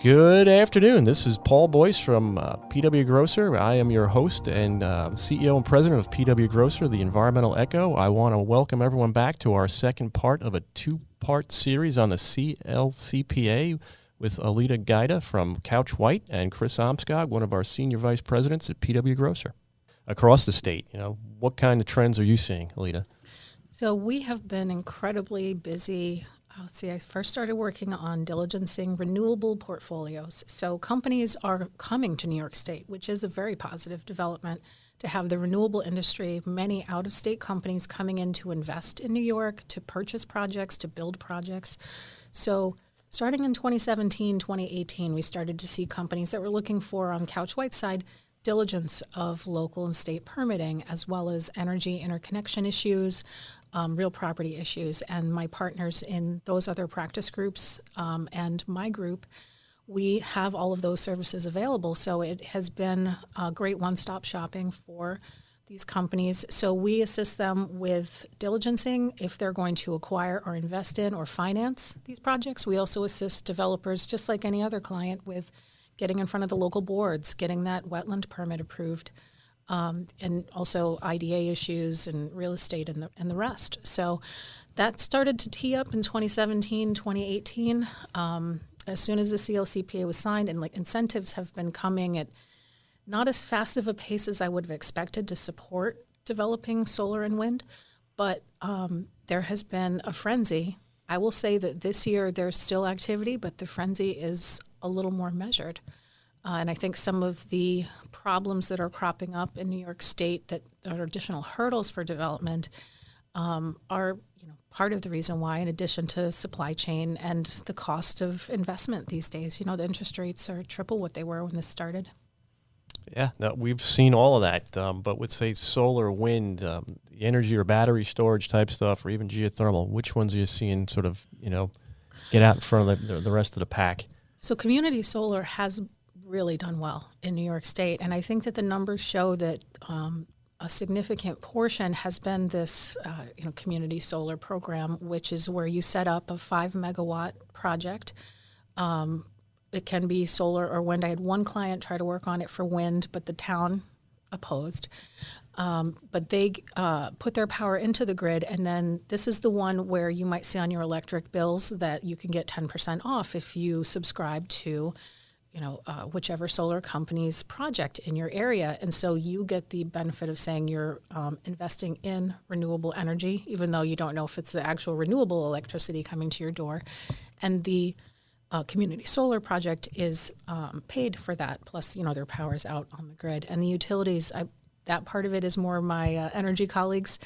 Good afternoon. This is Paul Boyce from PW Grosser. I am your host and CEO and president of PW Grosser, the Environmental Echo. I want to welcome everyone back to our second part of a two-part series on the CLCPA with Alita Giuda from Couch White and Chris Omskog, one of our senior vice presidents at PW Grosser. Across the state, what kind of trends are you seeing, Alita? So we have been incredibly busy. I first started working on diligencing renewable portfolios. So companies are coming to New York State, which is a very positive development to have the renewable industry, many out-of-state companies coming in to invest in New York, to purchase projects, to build projects. So starting in 2017, 2018, we started to see companies that were looking for, on Couch White's side, diligence of local and state permitting, as well as energy interconnection issues, real property issues. And my partners in those other practice groups and my group, we have all of those services available. So it has been a great one-stop shopping for these companies. So we assist them with diligencing if they're going to acquire or invest in or finance these projects. We also assist developers, just like any other client, with getting in front of the local boards, getting that wetland permit approved, and also IDA issues and real estate and the rest. So that started to tee up in 2017, 2018. As soon as the CLCPA was signed, and incentives have been coming at not as fast of a pace as I would have expected to support developing solar and wind, but there has been a frenzy. I will say that this year there's still activity, but the frenzy is a little more measured. And I think some of the problems that are cropping up in New York State that are additional hurdles for development are part of the reason why, in addition to supply chain and the cost of investment these days. The interest rates are triple what they were when this started. Yeah, no, we've seen all of that. But with, say, solar, wind, the energy or battery storage type stuff, or even geothermal, which ones are you seeing sort of, get out in front of the rest of the pack? So community solar has really done well in New York State. And I think that the numbers show that a significant portion has been this community solar program, which is where you set up a 5-megawatt project. It can be solar or wind. I had one client try to work on it for wind, but the town opposed. But they put their power into the grid, and then this is the one where you might see on your electric bills that you can get 10% off if you subscribe to whichever solar company's project in your area. And so you get the benefit of saying you're investing in renewable energy, even though you don't know if it's the actual renewable electricity coming to your door. And the community solar project is paid for that, plus, their power's out on the grid. And the utilities, that part of it is more my energy colleagues'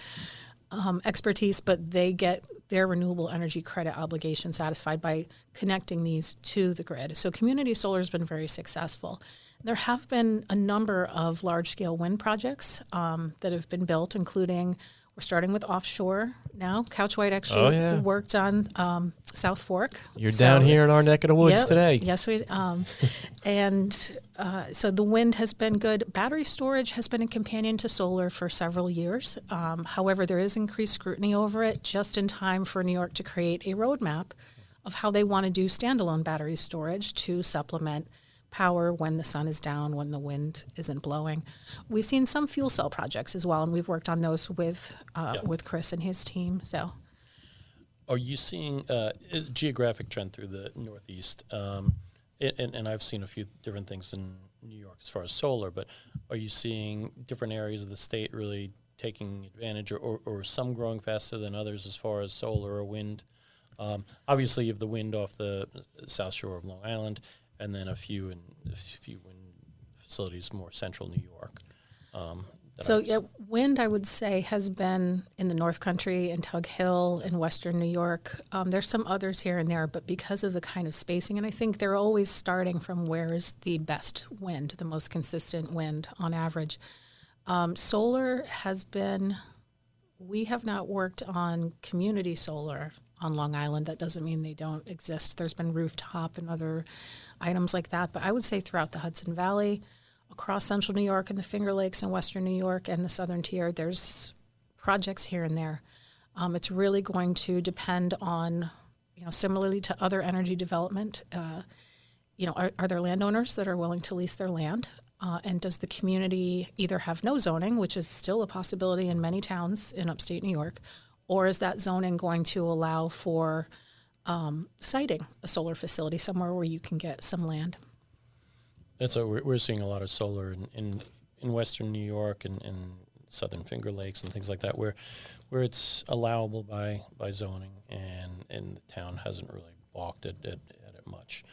expertise, but they get their renewable energy credit obligation satisfied by connecting these to the grid. So community solar has been very successful. There have been a number of large-scale wind projects that have been built, including, we're starting with offshore now. Couch White actually worked on South Fork. You're down here in our neck of the woods today. Yes, we so the wind has been good. Battery storage has been a companion to solar for several years. However, there is increased scrutiny over it just in time for New York to create a roadmap of how they want to do standalone battery storage to supplement power when the sun is down, when the wind isn't blowing. We've seen some fuel cell projects as well, and we've worked on those with Chris and his team. So, are you seeing a geographic trend through the Northeast? And I've seen a few different things in New York as far as solar, but are you seeing different areas of the state really taking advantage, or some growing faster than others as far as solar or wind? Obviously, you have the wind off the south shore of Long Island, and then a few wind facilities more central New York. Wind, I would say, has been in the North Country, in Tug Hill, in Western New York. There's some others here and there, but because of the kind of spacing, and I think they're always starting from where is the best wind, the most consistent wind on average. Solar has been, we have not worked on community solar on Long Island. That doesn't mean they don't exist. There's been rooftop and other items like that, but I would say throughout the Hudson Valley, across central New York and the Finger Lakes and western New York and the southern tier, there's projects here and there. It's really going to depend on, similarly to other energy development, are there landowners that are willing to lease their land? And does the community either have no zoning, which is still a possibility in many towns in upstate New York, or is that zoning going to allow for siting a solar facility somewhere where you can get some land? And so we're seeing a lot of solar in western New York and southern Finger Lakes and things like that, where it's allowable by zoning, and the town hasn't really balked at it much.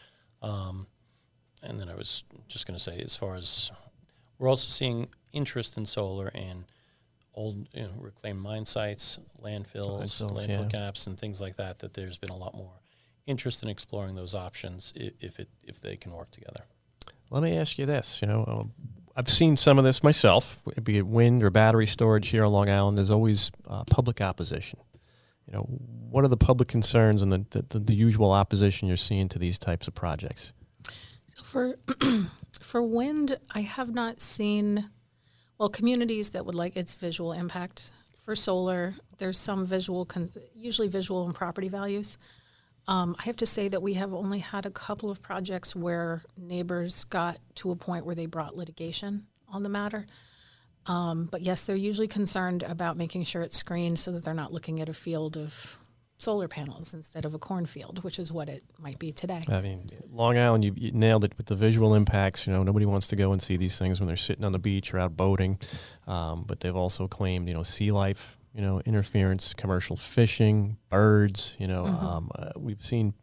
And then I was just going to say, as far as we're also seeing interest in solar and old reclaimed mine sites, landfill caps, and things like that. That there's been a lot more interest in exploring those options if they can work together. Let me ask you this. I've seen some of this myself, be it wind or battery storage here on Long Island. There's always public opposition. What are the public concerns and the usual opposition you're seeing to these types of projects? So for wind, I have not seen, communities that would like its visual impact. For solar, there's some usually visual and property values. I have to say that we have only had a couple of projects where neighbors got to a point where they brought litigation on the matter. But yes, they're usually concerned about making sure it's screened so that they're not looking at a field of solar panels instead of a cornfield, which is what it might be today. I mean, Long Island, you nailed it with the visual impacts. Nobody wants to go and see these things when they're sitting on the beach or out boating. But they've also claimed, sea life, interference, commercial fishing, birds. We've seen,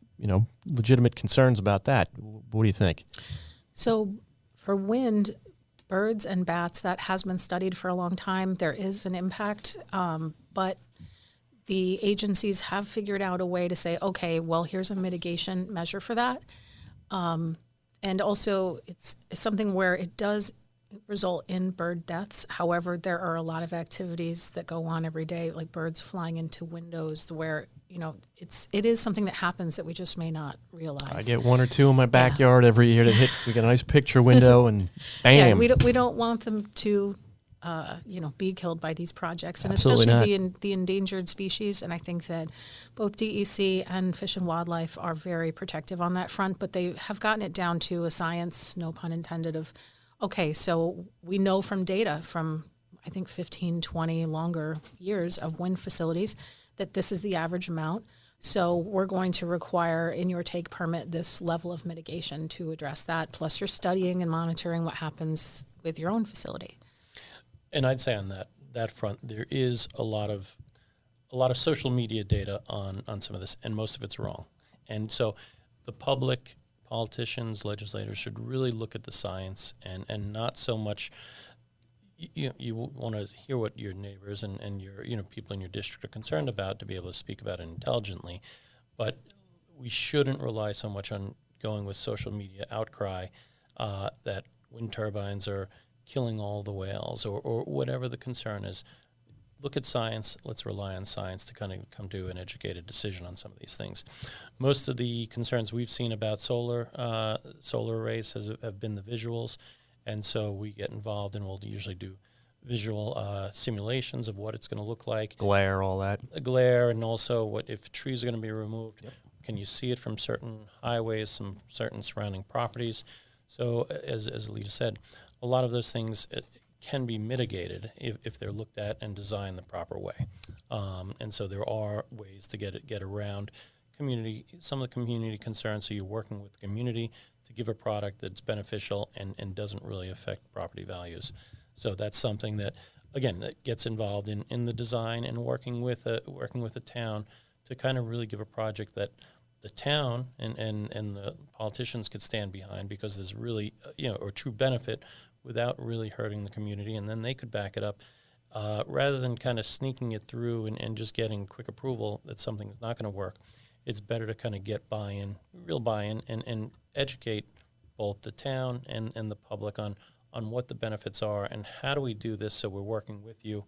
legitimate concerns about that. What do you think? So for wind, birds and bats, that has been studied for a long time. There is an impact, but the agencies have figured out a way to say, okay, well, here's a mitigation measure for that. And also, it's something where it does result in bird deaths. However, there are a lot of activities that go on every day, like birds flying into windows, where it is something that happens that we just may not realize. I get one or two in my backyard every year to hit. We get a nice picture window, and bam. Yeah, we don't want them to be killed by these projects, and Absolutely especially the endangered species. And I think that both DEC and Fish and Wildlife are very protective on that front, but they have gotten it down to a science, no pun intended, of, okay, so we know from data from, I think, 15, 20 longer years of wind facilities that this is the average amount. So we're going to require in your take permit this level of mitigation to address that. Plus you're studying and monitoring what happens with your own facility. And I'd say on that front, there is a lot of social media data on some of this, and most of it's wrong. And so the public, politicians, legislators should really look at the science and not so much. You want to hear what your neighbors and your people in your district are concerned about to be able to speak about it intelligently, but we shouldn't rely so much on going with social media outcry that wind turbines are killing all the whales or whatever the concern is. Look at science. Let's rely on science to kind of come to an educated decision on some of these things. Most of the concerns we've seen about solar arrays have been the visuals, and so we get involved and we'll usually do visual simulations of what it's going to look like. Glare, all that. Glare, and also what if trees are going to be removed. Yep. Can you see it from certain highways, some certain surrounding properties? So as Alita said, a lot of those things can be mitigated if they're looked at and designed the proper way. And so there are ways to get around some of the community concerns. So you're working with the community to give a product that's beneficial and doesn't really affect property values. So that's something that, again, that gets involved in the design and working with a town to kind of really give a project that the town and the politicians could stand behind, because there's really a true benefit without really hurting the community, and then they could back it up rather than kind of sneaking it through and just getting quick approval that something is not going to work. It's better to kind of get real buy-in, and educate both the town and the public on what the benefits are and how do we do this so we're working with you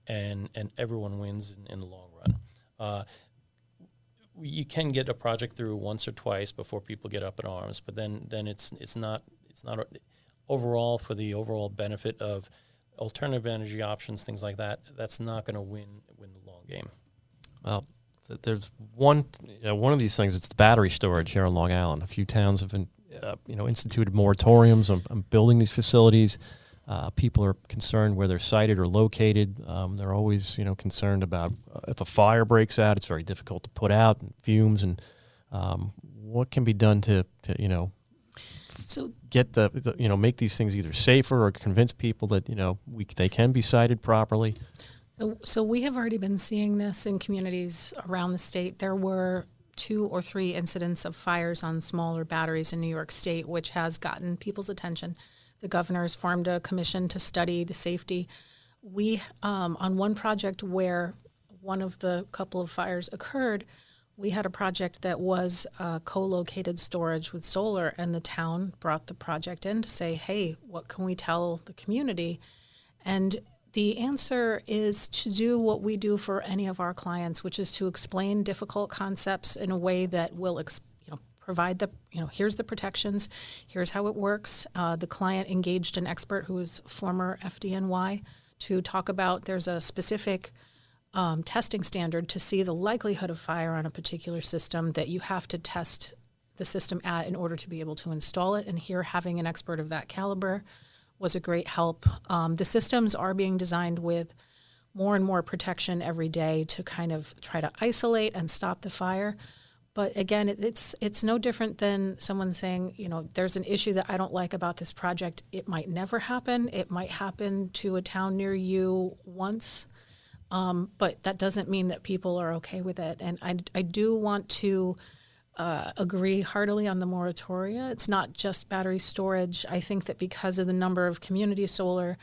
and everyone wins in the long run. You can get a project through once or twice before people get up in arms, but then it's not overall, for the overall benefit of alternative energy options, things like that. That's not going to win the long game. Well, there's one of these things. It's the battery storage here on Long Island. A few towns have instituted moratoriums on building these facilities. People are concerned where they're sited or located. They're always, concerned about if a fire breaks out, it's very difficult to put out, and fumes, and what can be done to So get make these things either safer or convince people that, they can be sited properly. So we have already been seeing this in communities around the state. There were 2 or 3 incidents of fires on smaller batteries in New York State, which has gotten people's attention. The governor has formed a commission to study the safety. We, on one project where one of the couple of fires occurred, we had a project that was co-located storage with solar, and the town brought the project in to say, hey, what can we tell the community? And the answer is to do what we do for any of our clients, which is to explain difficult concepts in a way that will provide the, here's the protections, here's how it works. The client engaged an expert who is former FDNY to talk about there's a specific testing standard to see the likelihood of fire on a particular system that you have to test the system at in order to be able to install it. And here, having an expert of that caliber was a great help. The systems are being designed with more and more protection every day to kind of try to isolate and stop the fire. But again, it's no different than someone saying, there's an issue that I don't like about this project. It might never happen. It might happen to a town near you once. But that doesn't mean that people are okay with it. And I do want to agree heartily on the moratoria. It's not just battery storage. I think that because of the number of community solar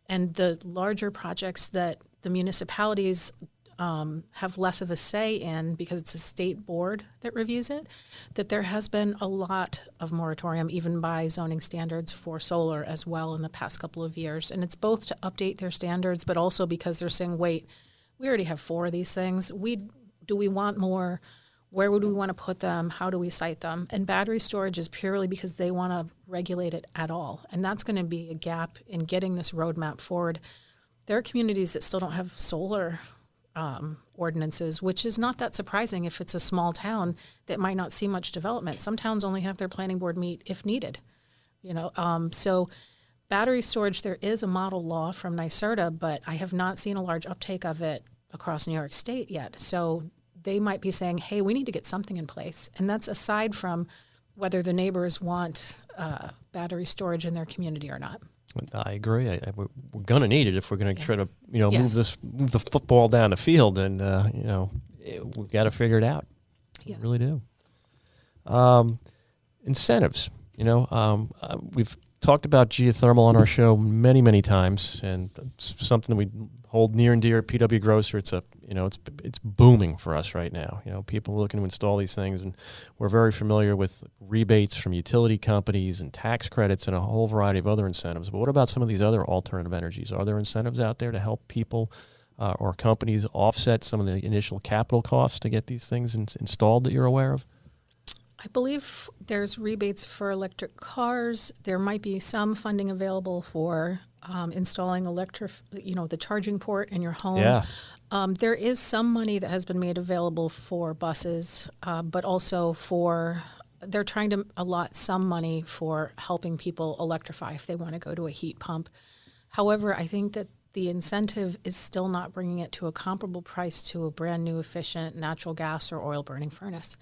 and the larger projects that the municipalities have less of a say in, because it's a state board that reviews it, that there has been a lot of moratorium, even by zoning standards, for solar as well in the past couple of years. And it's both to update their standards, but also because they're saying, wait, we already have 4 of these things. Do we want more? Where would we want to put them? How do we site them? And battery storage is purely because they want to regulate it at all. And that's going to be a gap in getting this roadmap forward. There are communities that still don't have solar ordinances, which is not that surprising if it's a small town that might not see much development. Some towns only have their planning board meet if needed. So battery storage, there is a model law from NYSERDA, but I have not seen a large uptake of it across New York State yet. So they might be saying, hey, we need to get something in place. And that's aside from whether the neighbors want battery storage in their community or not. I agree. We're going to need it if we're going to try to, Yes. move the football down the field, and we've got to figure it out. Yes. We really do. Incentives. We've talked about geothermal on our show many, many times, and it's something that we hold near and dear at PW Grosser. It's booming for us right now. People are looking to install these things, and we're very familiar with rebates from utility companies and tax credits and a whole variety of other incentives. But what about some of these other alternative energies? Are there incentives out there to help people or companies offset some of the initial capital costs to get these things installed that you're aware of? I believe there's rebates for electric cars. There might be some funding available for installing the charging port in your home. Yeah. There is some money that has been made available for buses, but also they're trying to allot some money for helping people electrify if they want to go to a heat pump. However, I think that the incentive is still not bringing it to a comparable price to a brand new efficient natural gas or oil burning furnace.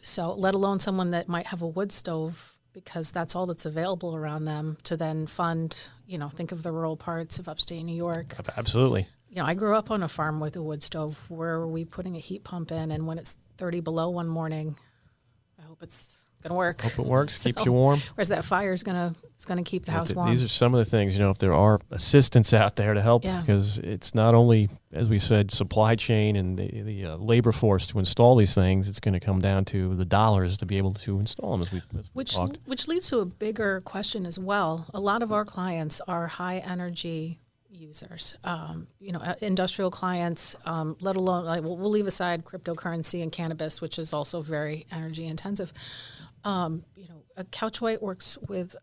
So let alone someone that might have a wood stove, because that's all that's available around them to then fund, think of the rural parts of upstate New York. Absolutely. I grew up on a farm with a wood stove. Where are we putting a heat pump in? And when it's 30 below one morning, I hope it's going to work. Hope it works, keeps you warm. Whereas that fire is going to keep the house warm. These are some of the things, if there are assistants out there to help, because it's not only, as we said, supply chain and the labor force to install these things. It's going to come down to the dollars to be able to install them, as we talked. Which leads to a bigger question as well. A lot of our clients are high energy users, industrial clients, let alone, we'll leave aside cryptocurrency and cannabis, which is also very energy intensive. Couchwhite works with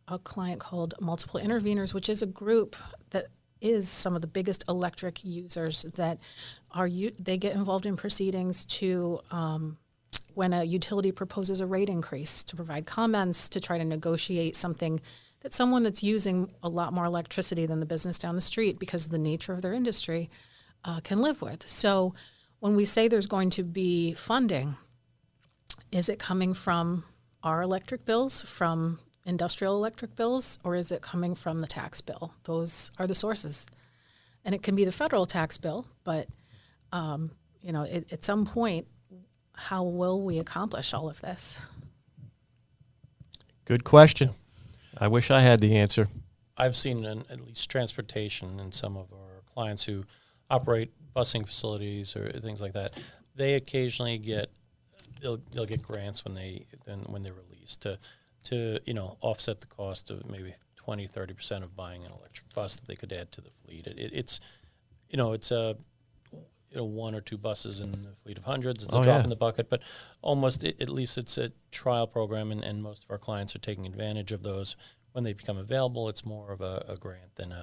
a client called Multiple Interveners, which is a group that is some of the biggest electric users that they get involved in proceedings to when a utility proposes a rate increase, to provide comments, to try to negotiate something that someone that's using a lot more electricity than the business down the street because of the nature of their industry can live with. So when we say there's going to be funding, is it coming from our electric bills, from industrial electric bills, or is it coming from the tax bill? Those are the sources. And it can be the federal tax bill, but at some point, how will we accomplish all of this? Good question. I wish I had the answer. I've seen at least transportation and some of our clients who operate busing facilities or things like that. They occasionally they'll get grants when they're released to offset the cost of maybe 20-30% of buying an electric bus that they could add to the fleet. It's one or two buses in the fleet of hundreds. It's a drop in the bucket, but at least it's a trial program, and most of our clients are taking advantage of those. When they become available, it's more of a grant than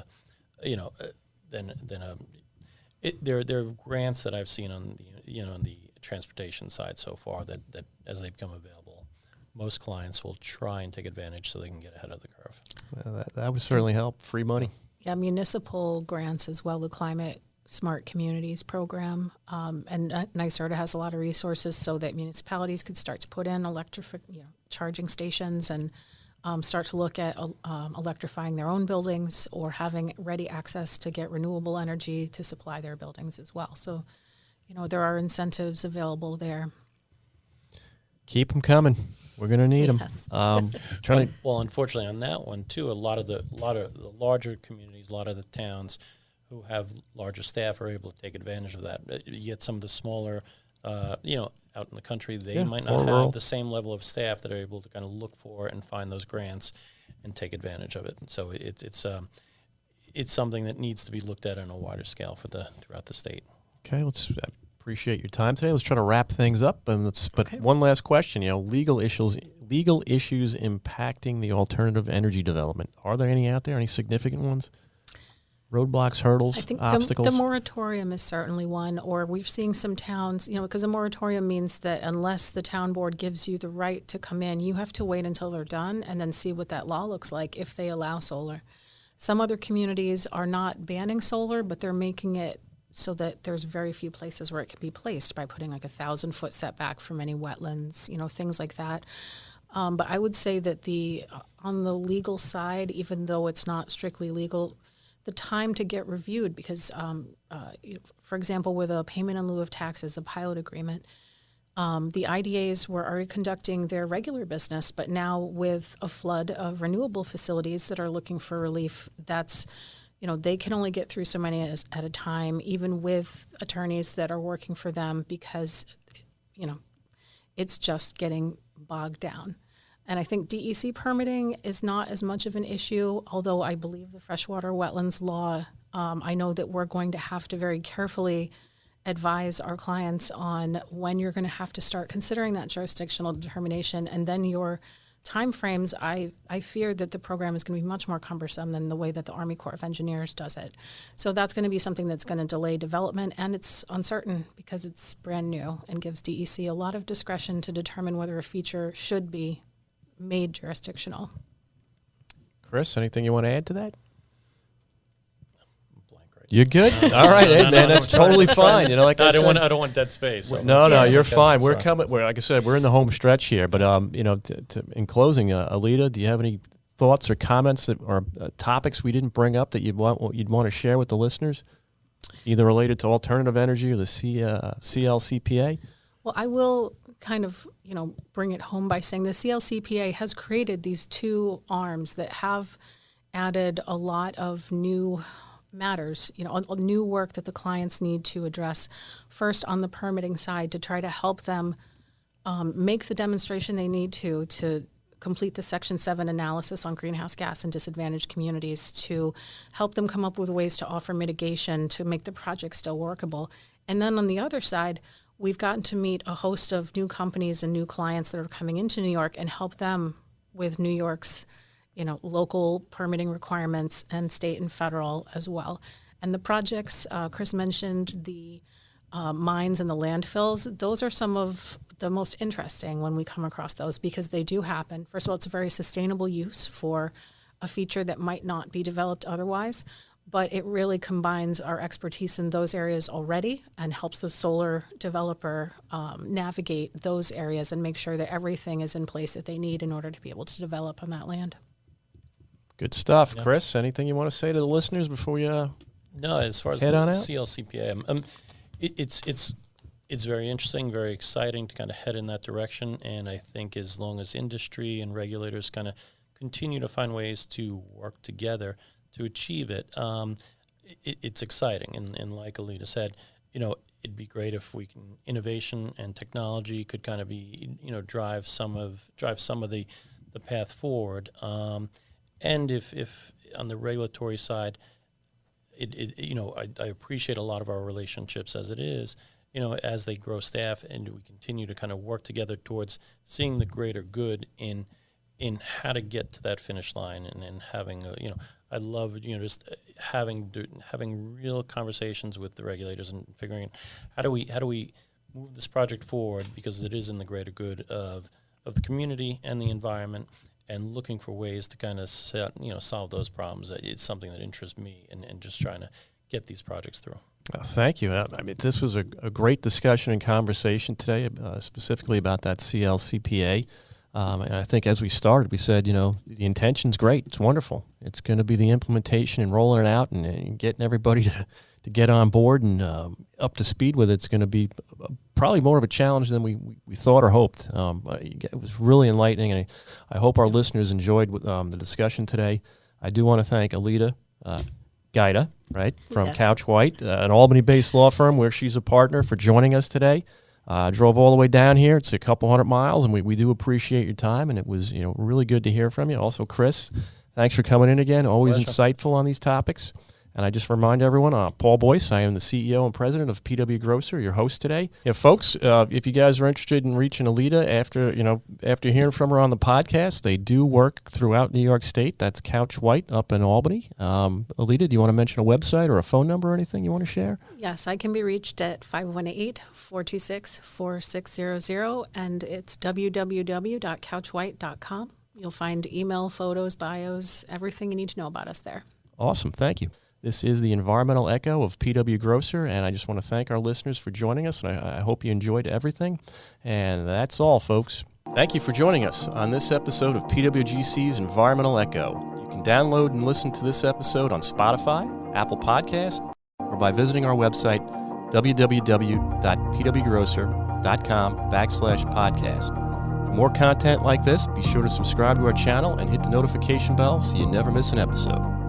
there are grants that I've seen on the transportation side so far that as they become available, most clients will try and take advantage so they can get ahead of the curve. Well, that would certainly help. Free money. Yeah, municipal grants as well, the Climate Smart Communities program, and NYSERDA has a lot of resources so that municipalities could start to put in charging stations and start to look at electrifying their own buildings or having ready access to get renewable energy to supply their buildings as well. So, there are incentives available there. Keep them coming. We're going to need them. Yes. Well, unfortunately, on that one too, a lot of the larger communities, a lot of the towns who have larger staff are able to take advantage of that. Yet some of the smaller, out in the country, they might not have the same level of staff that are able to kind of look for and find those grants and take advantage of it. And so it's something that needs to be looked at on a wider scale throughout the state. Okay, let's appreciate your time today. Let's try to wrap things up. But one last question. Legal issues impacting the alternative energy development. Are there any out there? Any significant ones? Roadblocks, hurdles, I think obstacles? The moratorium is certainly one, or we've seen some towns, because a moratorium means that unless the town board gives you the right to come in, you have to wait until they're done and then see what that law looks like if they allow solar. Some other communities are not banning solar, but they're making it so that there's very few places where it can be placed by putting like 1,000-foot setback from any wetlands, things like that. But I would say that on the legal side, even though it's not strictly legal, the time to get reviewed, because, for example, with a payment in lieu of taxes, a pilot agreement, the IDAs were already conducting their regular business, but now with a flood of renewable facilities that are looking for relief, that's, they can only get through so many at a time, even with attorneys that are working for them, because, it's just getting bogged down. And I think DEC permitting is not as much of an issue, although I believe the freshwater wetlands law, I know that we're going to have to very carefully advise our clients on when you're going to have to start considering that jurisdictional determination, and then your timeframes. I fear that the program is going to be much more cumbersome than the way that the Army Corps of Engineers does it. So that's going to be something that's going to delay development, and it's uncertain because it's brand new and gives DEC a lot of discretion to determine whether a feature should be made jurisdictional. Chris, anything you want to add to that? Blank right You're good? All right, man, that's totally fine. I don't want dead space. So No, you're fine. We're like I said, we're in the home stretch here. But in closing, Alita, do you have any thoughts or comments or topics we didn't bring up that you'd want to share with the listeners, either related to alternative energy or the CLCPA? Well, I will kind of, bring it home by saying the CLCPA has created these two arms that have added a lot of new matters, new work that the clients need to address. First, on the permitting side, to try to help them make the demonstration they need to complete the Section 7 analysis on greenhouse gas and disadvantaged communities, to help them come up with ways to offer mitigation to make the project still workable. And then on the other side, we've gotten to meet a host of new companies and new clients that are coming into New York and help them with New York's, local permitting requirements and state and federal as well. And the projects, Chris mentioned the mines and the landfills, those are some of the most interesting when we come across those because they do happen. First of all, it's a very sustainable use for a feature that might not be developed otherwise, but it really combines our expertise in those areas already and helps the solar developer navigate those areas and make sure that everything is in place that they need in order to be able to develop on that land. Good stuff. Yeah. Chris, anything you want to say to the listeners before you No, as far as head the on out? CLCPA, it's very interesting, very exciting to kind of head in that direction. And I think as long as industry and regulators kind of continue to find ways to work together to achieve it, it's exciting. And like Alita said, it'd be great if we can innovation and technology could kind of be, drive some of the path forward. And if on the regulatory side, I appreciate a lot of our relationships as it is, as they grow staff and we continue to kind of work together towards seeing the greater good in how to get to that finish line and having, I love, just having real conversations with the regulators and figuring how do we move this project forward because it is in the greater good of the community and the environment. And looking for ways to kind of solve those problems. It's something that interests me and just trying to get these projects through. Thank you. I mean, this was a great discussion and conversation today, specifically about that CLCPA. And I think as we started, we said, the intention's great. It's wonderful. It's going to be the implementation and rolling it out and getting everybody to get on board and up to speed with it. It's going to be probably more of a challenge than we thought or hoped. But it was really enlightening, and I hope our listeners enjoyed the discussion today. I do want to thank Alita Giuda, right, from Yes. Couch White, an Albany-based law firm where she's a partner, for joining us today. Drove all the way down here. It's a couple hundred miles, and we do appreciate your time, and it was really good to hear from you. Also, Chris, thanks for coming in again. Always Pleasure. insightful on these topics. And I just remind everyone, Paul Boyce, I am the CEO and president of PW Grocer, your host today. Yeah, folks, if you guys are interested in reaching Alita after hearing from her on the podcast, they do work throughout New York State. That's Couch White up in Albany. Alita, do you want to mention a website or a phone number or anything you want to share? Yes, I can be reached at 518-426-4600, and it's www.couchwhite.com. You'll find email, photos, bios, everything you need to know about us there. Awesome. Thank you. This is the Environmental Echo of PW Grocer, and I just want to thank our listeners for joining us, and I hope you enjoyed everything. And that's all, folks. Thank you for joining us on this episode of PWGC's Environmental Echo. You can download and listen to this episode on Spotify, Apple Podcasts, or by visiting our website, www.pwgrocer.com/podcast. For more content like this, be sure to subscribe to our channel and hit the notification bell so you never miss an episode.